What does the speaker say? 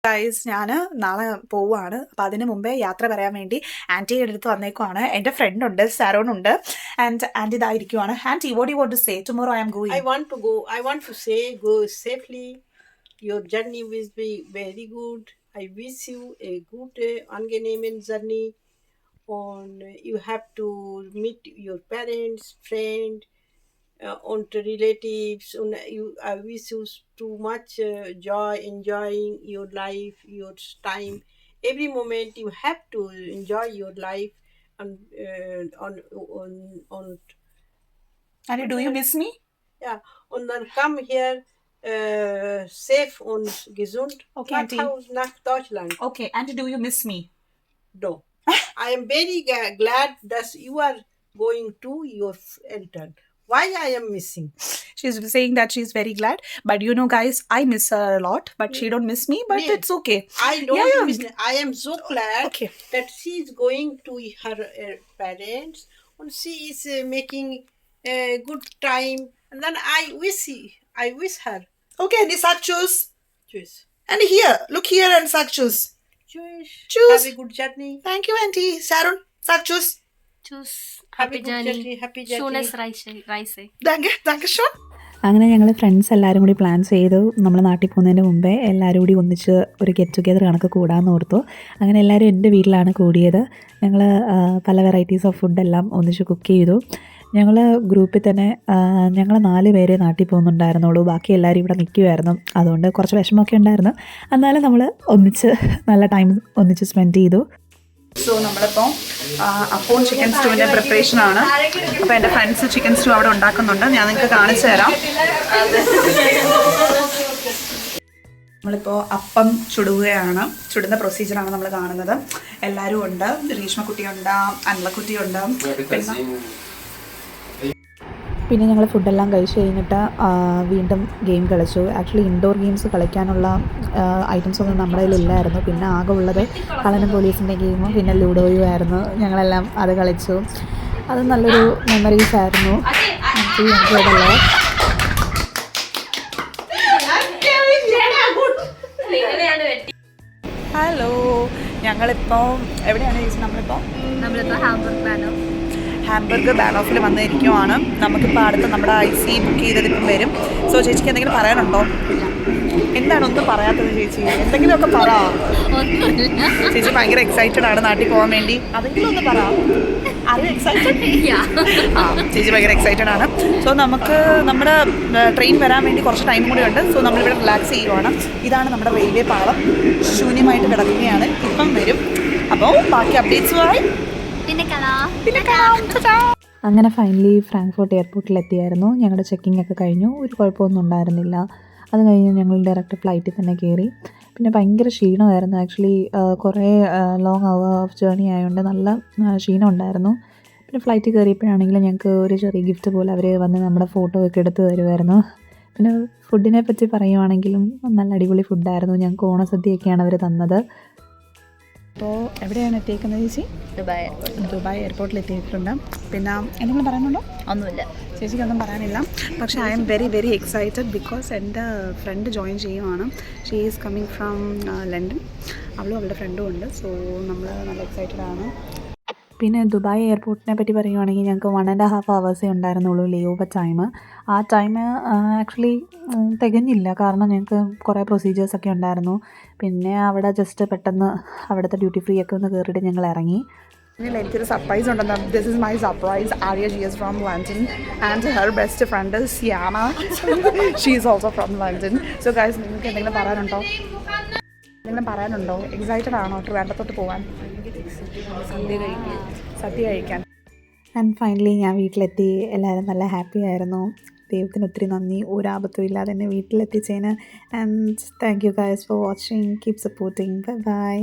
Guys ഞാൻ നാളെ പോവുകയാണ്. അപ്പോൾ അതിന് മുമ്പേ യാത്ര പറയാൻ വേണ്ടി ആൻറ്റിയുടെ അടുത്ത് വന്നേക്കുവാണ്. എൻ്റെ ഫ്രണ്ട് ഉണ്ട്, സാരോൺ ഉണ്ട്, ആൻഡ് ആൻറ്റി ഇതായിരിക്കുവാണ്. Aunty, what do you want to say? Tomorrow I am going. I want to go. I want to say go safely. Your journey will be very good. I wish you a good angenehmen journey. On you have to meet your parents, friend, on to relatives. On you, I wish you too much joy, enjoying your life, your time. Every moment you have to enjoy your life, and on. Auntie, do you miss me? Ja, und dann kam hier safe und gesund Okay, nach, Auntie. nach Deutschland. Okay, Auntie, do you miss me? No. I am very glad that you are going to your Elton. Why I am missing? She's saying that she's very glad, but you know, guys, I miss her a lot, but she don't miss me, but Yeah. it's okay. I don't Yeah. miss. I am so glad Okay. that she is going to her parents and she is making a good time. And then I wish her. Okay, Auntie, suck choose. Cheers. And here, look here and suck choose. Cheers. Choose. Have a good journey. Thank you, Auntie. Saron, suck choose. Choose Have happy a good journey. journey. Happy journey. Soon as rise. Thank you, Sean. അങ്ങനെ ഞങ്ങൾ friends എല്ലാവരും കൂടി plan ചെയ്തു. നമ്മൾ നാട്ടിൽ പോകുന്നതിന് മുമ്പേ എല്ലാവരും കൂടി ഒന്നിച്ച് ഒരു ഗെറ്റ് ടുഗെദർ കണക്ക് കൂടാമെന്ന് ഓർത്തു. അങ്ങനെ എല്ലാവരും എൻ്റെ വീട്ടിലാണ് കൂടിയത്. ഞങ്ങൾ പല വെറൈറ്റീസ് ഓഫ് ഫുഡെല്ലാം ഒന്നിച്ച് കുക്ക് ചെയ്തു. ഞങ്ങൾ ഗ്രൂപ്പിൽ തന്നെ ഞങ്ങൾ 4 പേരെ നാട്ടിൽ പോകുന്നുണ്ടായിരുന്നുള്ളൂ. ബാക്കി എല്ലാവരും ഇവിടെ നിൽക്കുമായിരുന്നു. അതുകൊണ്ട് കുറച്ച് വിഷമമൊക്കെ ഉണ്ടായിരുന്നു. എന്നാലും നമ്മൾ ഒന്നിച്ച് നല്ല ടൈം ഒന്നിച്ച് സ്പെൻഡ് ചെയ്തു. സോ നമ്മളിപ്പോൾ അപ്പവും ചിക്കൻ സ്റ്റൂവിൻ്റെ പ്രിപ്പറേഷനാണ്. അപ്പോൾ എൻ്റെ ഫ്രണ്ട്സ് ചിക്കൻ സ്റ്റൂ അവിടെ ഉണ്ടാക്കുന്നുണ്ട്. ഞാൻ നിങ്ങൾക്ക് കാണിച്ചു തരാം. നമ്മളിപ്പോൾ അപ്പം ചുടുകയാണ്. ചുടുന്ന പ്രൊസീജിയറാണ് നമ്മൾ കാണുന്നത്. എല്ലാവരും ഉണ്ട്. രീഷ്മക്കുട്ടിയുണ്ട്, അൻലക്കുട്ടിയുണ്ട്, പിന്നെ ഞങ്ങൾ ഫുഡെല്ലാം കഴിച്ച് കഴിഞ്ഞിട്ട് വീണ്ടും ഗെയിം കളിച്ചു. ആക്ച്വലി ഇൻഡോർ ഗെയിംസ് കളിക്കാനുള്ള ഐറ്റംസൊന്നും നമ്മുടെ കയ്യിലില്ലായിരുന്നു. പിന്നെ ആകെ ഉള്ളത് കള്ളനും പോലീസിൻ്റെ ഗെയിമും പിന്നെ ലൂഡോയും ആയിരുന്നു. ഞങ്ങളെല്ലാം അത് കളിച്ചു. അത് നല്ലൊരു മെമ്മറീസ് ആയിരുന്നു. ഹലോ, ഞങ്ങളിപ്പോൾ എവിടെയാണ് ചോദിച്ചത്? നമ്മളിപ്പോൾ ഹാംബർഗ് ബാനോഫിൽ വന്നിരിക്കുവാണ്. നമുക്കിപ്പോൾ അടുത്ത് നമ്മുടെ IC ബുക്ക് ചെയ്തതിപ്പം വരും. സോ ചേച്ചിക്ക് എന്തെങ്കിലും പറയാനുണ്ടോ? എന്താണ് ഒന്നും പറയാത്തത് ചേച്ചി? എന്തെങ്കിലുമൊക്കെ പറ. ചേച്ചി ഭയങ്കര എക്സൈറ്റഡ് ആണ് നാട്ടിൽ പോകാൻ വേണ്ടി. അതെങ്കിലും ഒന്ന് പറ. ചേച്ചി ഭയങ്കര എക്സൈറ്റഡ് ആണ്. സോ നമുക്ക് നമ്മുടെ ട്രെയിൻ വരാൻ വേണ്ടി കുറച്ച് ടൈം കൂടി ഉണ്ട്. സോ നമ്മളിവിടെ റിലാക്സ് ചെയ്യുവാണ്. ഇതാണ് നമ്മുടെ റെയിൽവേ പാളം. ശൂന്യമായിട്ട് കിടക്കുകയാണ്. ഇപ്പം വരും. അപ്പോൾ ബാക്കി അപ്ഡേറ്റ്സുമായി പിന്നെ കാണാം. അങ്ങനെ ഫൈനലി ഫ്രാങ്ക്ഫർട്ട് എയർപോർട്ടിലെത്തിയായിരുന്നു. ഞങ്ങളുടെ ചെക്കിംഗ് ഒക്കെ കഴിഞ്ഞു. ഒരു കുഴപ്പമൊന്നും ഉണ്ടായിരുന്നില്ല. അത് കഴിഞ്ഞ് ഞങ്ങൾ ഡയറക്റ്റ് ഫ്ലൈറ്റിൽ തന്നെ കയറി. പിന്നെ ഭയങ്കര ക്ഷീണമായിരുന്നു. ആക്ച്വലി കുറേ ലോങ് അവർ ഓഫ് ജേർണി ആയതുകൊണ്ട് നല്ല ക്ഷീണം ഉണ്ടായിരുന്നു. പിന്നെ ഫ്ലൈറ്റിൽ കയറിയപ്പോഴാണെങ്കിൽ ഞങ്ങൾക്ക് ഒരു ചെറിയ ഗിഫ്റ്റ് പോലെ അവർ വന്ന് നമ്മുടെ ഫോട്ടോ ഒക്കെ എടുത്ത് തരുമായിരുന്നു. പിന്നെ ഫുഡിനെ പറ്റി പറയുവാണെങ്കിലും നല്ല അടിപൊളി ഫുഡായിരുന്നു. ഞങ്ങൾക്ക് ഓണസദ്യയൊക്കെയാണ് അവർ തന്നത്. അപ്പോൾ എവിടെയാണ് എത്തിയേക്കുന്നത് ചേച്ചി? ദുബായ് എയർപോർട്ടിൽ എത്തിയിട്ടുണ്ട്. പിന്നെ എന്തെങ്കിലും പറയാനുണ്ടോ? ഒന്നുമില്ല, ചേച്ചിക്കൊന്നും പറയാനില്ല. പക്ഷേ I am very very excited because എൻ്റെ ഫ്രണ്ട് ജോയിൻ ചെയ്യുവാണ്. She is coming from London. അവളും അവളുടെ ഫ്രണ്ടും ഉണ്ട്. സോ നമ്മൾ നല്ല എക്സൈറ്റഡ് ആണ്. പിന്നെ ദുബായ് എയർപോർട്ടിനെ പറ്റി പറയുവാണെങ്കിൽ ഞങ്ങൾക്ക് 1.5 hours ഉണ്ടായിരുന്നുള്ളൂ ലേ ഓവർ ടൈം. ആ ടൈം ആക്ച്വലി തികഞ്ഞില്ല. കാരണം ഞങ്ങൾക്ക് കുറേ പ്രൊസീജിയേഴ്സൊക്കെ ഉണ്ടായിരുന്നു. പിന്നെ അവിടെ ജസ്റ്റ് പെട്ടെന്ന് അവിടുത്തെ ഡ്യൂട്ടി ഫ്രീ ഒക്കെ ഒന്ന് കയറിയിട്ട് ഞങ്ങൾ ഇറങ്ങി. എനിക്കൊരു സർപ്രൈസ് ഉണ്ടെന്ന്. This is my surprise. Arya, she is from London and her best friend is Siyana. She is also from London. So guys, നിങ്ങൾക്ക് എന്തെങ്കിലും പറയാനുണ്ടോ? എക്സൈറ്റഡ് ആണോ ട്രിവാൻഡ്രത്തോട്ട് പോകാൻ? സദ്യ കഴിക്കാൻ. ആൻഡ് ഫൈനലി ഞാൻ വീട്ടിലെത്തി. എല്ലാവരും നല്ല ഹാപ്പി ആയിരുന്നു. ദൈവത്തിന് ഒത്തിരി നന്ദി, ഒരു ആപത്തും ഇല്ലാതെ എന്നെ വീട്ടിലെത്തിച്ചതിന്. And thank you guys for watching. Keep supporting. By.